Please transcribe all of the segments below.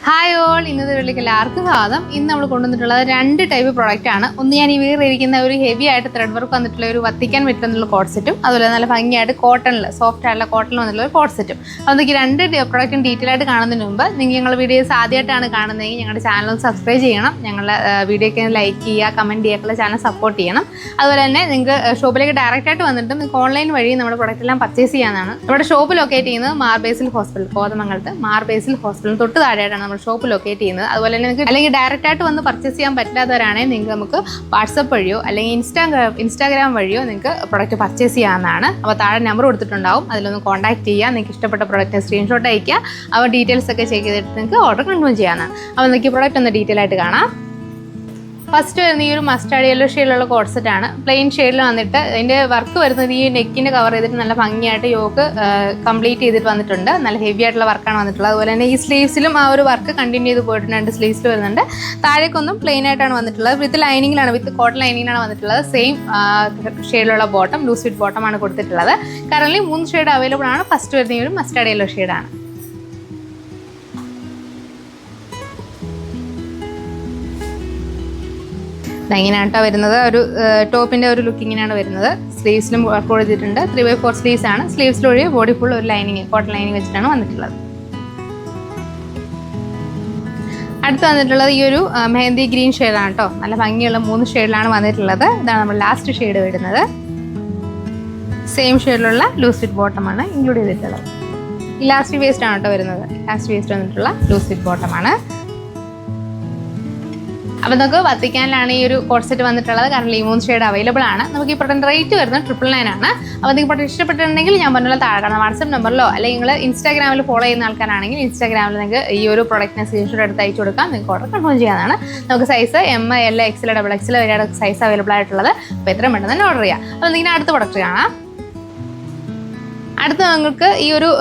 Hi all, ഇന്നത്തെ വീട്ടിലേക്ക് എല്ലാവർക്കും സ്വാഗതം. ഇന്ന് നമ്മൾ കൊണ്ടുവന്നിട്ടുള്ളത് 2 ടൈപ്പ് പ്രോഡക്റ്റ് ആണ്. ഒന്ന് ഞാൻ ഈ വേറിയിരിക്കുന്ന ഒരു ഹെവി ആയിട്ട് ത്രെഡ് വർക്ക് വന്നിട്ടുള്ള ഒരു വത്തിക്കാൻ പറ്റുന്നുള്ള കോഡ് സെറ്റും, അതുപോലെ നല്ല ഭംഗിയായിട്ട് കോട്ടണിൽ സോഫ്റ്റ് ആയിട്ടുള്ള കോട്ടണിൽ വന്നിട്ടുള്ള ഒരു കോഡ് സെറ്റും. അതൊക്കെ 2 പ്രോഡക്റ്റും ഡീറ്റെയിൽ ആയിട്ട് കാണുന്നതിന് മുമ്പ് നിങ്ങൾ ഞങ്ങളുടെ വീഡിയോസ് ആദ്യമായിട്ടാണ് കാണുന്നതെങ്കിൽ ഞങ്ങളുടെ ചാനൽ ഒന്ന് സബ്സ്ക്രൈബ് ചെയ്യണം. ഞങ്ങളുടെ വീഡിയോയ്ക്ക് ലൈക്ക് ചെയ്യുക, കമൻറ്റ് ചെയ്യുക, ചാനൽ സപ്പോർട്ട് ചെയ്യണം. അതുപോലെ തന്നെ നിങ്ങൾക്ക് ഷോപ്പിലേക്ക് ഡയറക്റ്റ് ആയിട്ട് വന്നിട്ട് നിങ്ങൾക്ക് ഓൺലൈൻ വഴി നമ്മുടെ പ്രോഡക്റ്റ് എല്ലാം പർച്ചേസ് ചെയ്യാനാണ്. നമ്മുടെ ഷോപ്പ് ലൊക്കേറ്റ് ചെയ്യുന്നത് മാർബേസിൽ ഹോസ്പിറ്റൽ, കോതമംഗലത്ത് മാർബേസിൽ ഹോസ്പിറ്റൽ തൊട്ട് താഴെയായിട്ടാണ് ഷോപ്പ് ലൊക്കേറ്റ് ചെയ്യുന്നത്. അതുപോലെ തന്നെ നിങ്ങൾക്ക് അല്ലെങ്കിൽ ഡയറക്റ്റ് ആയിട്ട് വന്ന് പർച്ചേസ് ചെയ്യാൻ പറ്റാത്തവരാണെങ്കിൽ നിങ്ങൾക്ക് നമുക്ക് വാട്സപ്പ് വഴിയോ അല്ലെങ്കിൽ ഇൻസ്റ്റാഗ്രാം വഴിയോ നിങ്ങൾക്ക് പ്രൊഡക്റ്റ് പർച്ചേസ് ചെയ്യാവുന്നതാണ്. അപ്പോൾ താഴെ നമ്പർ കൊടുത്തിട്ടുണ്ടാവും, അതിലൊന്ന് കോൺടാക്ട് ചെയ്യുക. നിങ്ങൾക്ക് ഇഷ്ടപ്പെട്ട പ്രൊഡക്റ്റ് സ്ക്രീൻഷോട്ട് അയക്കുക. അപ്പോൾ ഡീറ്റെയിൽസ് ഒക്കെ ചെക്ക് ചെയ്തിട്ട് നിങ്ങൾക്ക് ഓർഡർ കൺഫേം ചെയ്യാവുന്നതാണ്. അപ്പോൾ നിങ്ങൾക്ക് ഈ പ്രൊഡക്റ്റ് ഒന്ന് ഡീറ്റെയിൽ ആയിട്ട് കാണാം. ഫസ്റ്റ് വരുന്ന ഈ ഒരു മസ്റ്റാർഡ് യെല്ലോ ഷെയ്ഡിലുള്ള കോഡ് സെറ്റാണ്. പ്ലെയിൻ ഷെയ്ഡിൽ വന്നിട്ട് അതിൻ്റെ വർക്ക് വരുന്നത് ഈ നെക്കിൻ്റെ കവർ ചെയ്തിട്ട് നല്ല ഭംഗിയായിട്ട് യോക്ക് കംപ്ലീറ്റ് ചെയ്തിട്ട് വന്നിട്ടുണ്ട്. നല്ല ഹെവി ആയിട്ടുള്ള വർക്കാണ് വന്നിട്ടുള്ളത്. അതുപോലെ തന്നെ ഈ സ്ലീവ്സിലും ആ ഒരു വർക്ക് കണ്ടിന്യൂ ചെയ്ത് പോയിട്ടുണ്ട്. സ്ലീവ്സിൽ വരുന്നുണ്ട്. താഴേക്കൊന്നും പ്ലെയിൻ ആയിട്ടാണ് വന്നിട്ടുള്ളത്. വിത്ത് ലൈനിങ്ങിലാണ്, വിത്ത് കോട്ടൺ ലൈനിങ്ങിലാണ് വന്നിട്ടുള്ളത്. സെയിം ഷെയ്ഡിലുള്ള ബോട്ടം, ലൂസ് ഫിറ്റ് ബോട്ടമാണ് കൊടുത്തിട്ടുള്ളത്. കറൻലി 3 ഷെയ്ഡ് അവൈലബിൾ ആണ്. ഫസ്റ്റ് വരുന്ന ഈ ഒരു മസ്റ്റാർഡ് യെല്ലോ ഷെയ്ഡാണ്. ഇങ്ങനെയാട്ടോ വരുന്നത്. ഒരു ടോപ്പിൻ്റെ ഒരു ലുക്കിങ്ങിനാണ് വരുന്നത്. സ്ലീവ്സിലും വർക്ക് കൊടുത്തിട്ടുണ്ട്. 3/4 സ്ലീവ്സ് ആണ്. സ്ലീവ്സിലൊഴി ബോഡി ഫുൾ ഒരു ലൈനിങ്, കോട്ടൺ ലൈനിങ് വെച്ചിട്ടാണ് വന്നിട്ടുള്ളത്. അടുത്ത് വന്നിട്ടുള്ളത് ഈ ഒരു മെഹന്തി ഗ്രീൻ ഷെയ്ഡാണ് കേട്ടോ. നല്ല ഭംഗിയുള്ള 3 ഷെയ്ഡിലാണ് വന്നിട്ടുള്ളത്. ഇതാണ് നമ്മൾ ലാസ്റ്റ് ഷെയ്ഡ് വരുന്നത്. സെയിം ഷെയ്ഡിലുള്ള ലൂസ് ഫിറ്റ് ബോട്ടമാണ് ഇൻക്ലൂഡ് ചെയ്തിട്ടുള്ളത്. ഇലാസ്റ്റിക് വേസ്റ്റ് ആണ് കേട്ടോ വരുന്നത്. ഇലാസ്റ്റിക് വേസ്റ്റ് വന്നിട്ടുള്ള ലൂസ് ഫിറ്റ് ബോട്ടമാണ്. അപ്പോൾ നമുക്ക് വത്തിക്കാനിലാണ് ഈ ഒരു കോഡ് സെറ്റ് വന്നിട്ടുള്ളത്. കാരണം ഈ 3 ഷെയ്ഡ് അവൈലബിൾ ആണ്. നമുക്ക് ഈ പ്രൊഡക്റ്റ് റേറ്റ് വരുന്നത് 999 ആണ്. അപ്പോൾ നിങ്ങൾക്ക് പ്രൊഡക്റ്റ് ഇഷ്ടപ്പെട്ടിട്ടുണ്ടെങ്കിൽ ഞാൻ പറഞ്ഞ താഴെ കാണുന്ന വാട്സപ്പ് നമ്പറിലോ അല്ലെങ്കിൽ നിങ്ങൾ ഇൻസ്റ്റാഗ്രാമിൽ ഫോളോ ചെയ്യുന്ന ആൾക്കാരാണെങ്കിൽ ഇൻസ്റ്റാഗ്രാമിൽ നിങ്ങൾക്ക് ഈ ഒരു പ്രൊഡക്റ്റിനെ സ്ക്രീൻഷോട്ട് എടുത്ത് അയച്ചു കൊടുക്കാം. നിങ്ങൾക്ക് ഓർഡർ കൺഫേം ചെയ്യാനാണ്. നമുക്ക് size M, L, XL, XXL വരെയാണ് സൈസ് അവൈലബിൾ ആയിട്ടുള്ളത്. അപ്പോൾ എത്രയും പെട്ടെന്ന് തന്നെ ഓർഡർ ചെയ്യാം. അപ്പോൾ നിങ്ങൾക്ക് അടുത്ത പ്രൊഡക്റ്റ് കാണാം. അടുത്ത് നിങ്ങൾക്ക് ഈ ഒരു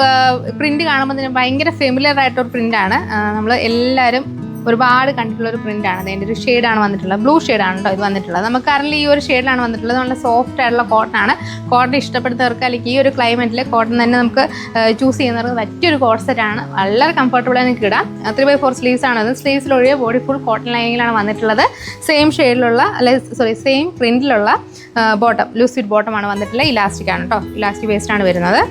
പ്രിൻറ്റ് കാണുമ്പോൾ തന്നെ ഭയങ്കര ഫെമിലിയർ ആയിട്ടൊരു പ്രിൻ്റാണ്. നമ്മൾ എല്ലാവരും ഒരുപാട് കണ്ടിട്ടുള്ള ഒരു പ്രിൻ്റാണ്. അതിൻ്റെ ഒരു ഷെയ്ഡാണ് വന്നിട്ടുള്ളത്. ബ്ലൂ ഷെയ്ഡാണ് കേട്ടോ ഇത് വന്നിട്ടുള്ളത്. നമുക്ക് കറൻലി ഈ ഒരു ഷെയ്ഡിലാണ് വന്നിട്ടുള്ളത്. നല്ല സോഫ്റ്റ് ആയിട്ടുള്ള കോട്ടൺ ആണ്. കോട്ടൺ ഇഷ്ടപ്പെടുന്നവർക്ക് അല്ലെങ്കിൽ ഈ ഒരു ക്ലൈമറ്റിൽ കോട്ടൺ തന്നെ നമുക്ക് ചൂസ് ചെയ്യുന്നവർക്ക് പറ്റിയൊരു കോഡ് സെറ്റാണ്. വളരെ കംഫർട്ടബിളായി നിങ്ങൾക്ക് ഇടാം. 3/4 സ്ലീവ്സ് ആണ്. അത് സ്ലീവ്സിലൊഴികെ ബോഡി ഫുൾ കോട്ടൺ ലൈനിങ്ങിലാണ് വന്നിട്ടുള്ളത്. സെയിം ഷെയ്ഡിലുള്ള സെയിം പ്രിൻറ്റിലുള്ള ബോട്ടം, ലൂസ് ഫിറ്റ് ബോട്ടമാണ് വന്നിട്ടുള്ളത്. ഇലാസ്റ്റിക് ആണ് കേട്ടോ. ഇലാസ്റ്റിക് വേസ്റ്റ് ആണ് വരുന്നത്.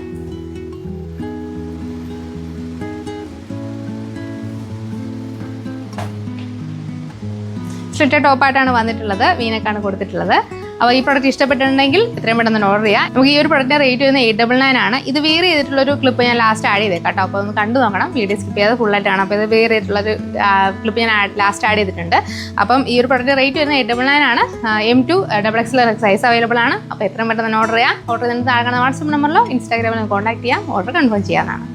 സ്ട്രിക്റ്റ് ടോപ്പായിട്ടാണ് വന്നിട്ടുള്ളത്. വീനക്കാണ് കൊടുത്തിട്ടുള്ളത്. അപ്പോൾ ഈ പ്രൊഡക്റ്റ് ഇഷ്ടപ്പെട്ടിട്ടുണ്ടെങ്കിൽ എത്രയും പെട്ടെന്ന് ഓർഡർ ചെയ്യാം. നമുക്ക് ഈ ഒരു പ്രൊഡക്റ്റിൻ്റെ റേറ്റ് വരുന്നത് 899 ആണ്. ഇത് വേറെ ചെയ്തിട്ടുള്ളൊരു ക്ലിപ്പ് ഞാൻ ലാസ്റ്റ് ആഡ് ചെയ്തേക്കാം കേട്ടോ. അപ്പോൾ ഒന്ന് കണ്ടു നോക്കണം. വീഡിയോ സ്കിപ്പ് ചെയ്ത് ഫുള്ളായിട്ടാണ്. അപ്പോൾ ഇത് വേറെ ചെയ്തിട്ടുള്ളൊരു ക്ലിപ്പ് ഞാൻ ലാസ്റ്റ് ആഡ് ചെയ്തിട്ടുണ്ട്. അപ്പം ഈ ഒരു പ്രൊഡക്റ്റ് റേറ്റ് വരുന്നത് 899 ആണ്. M2 XXL സൈസ് അവൈലബിൾ ആണ്. അപ്പോൾ എത്രയും പെട്ടെന്ന് ഓർഡർ ചെയ്യാം. ഓർഡർ ചെയ്യുന്നത് താഴെ കാണുന്ന വാട്സപ്പ് നമ്പറിലോ ഇൻസ്റ്റാഗ്രാമിലോ കോൺടാക്ട് ചെയ്യാം. ഓർഡർ കൺഫേം ചെയ്യാനാണ്.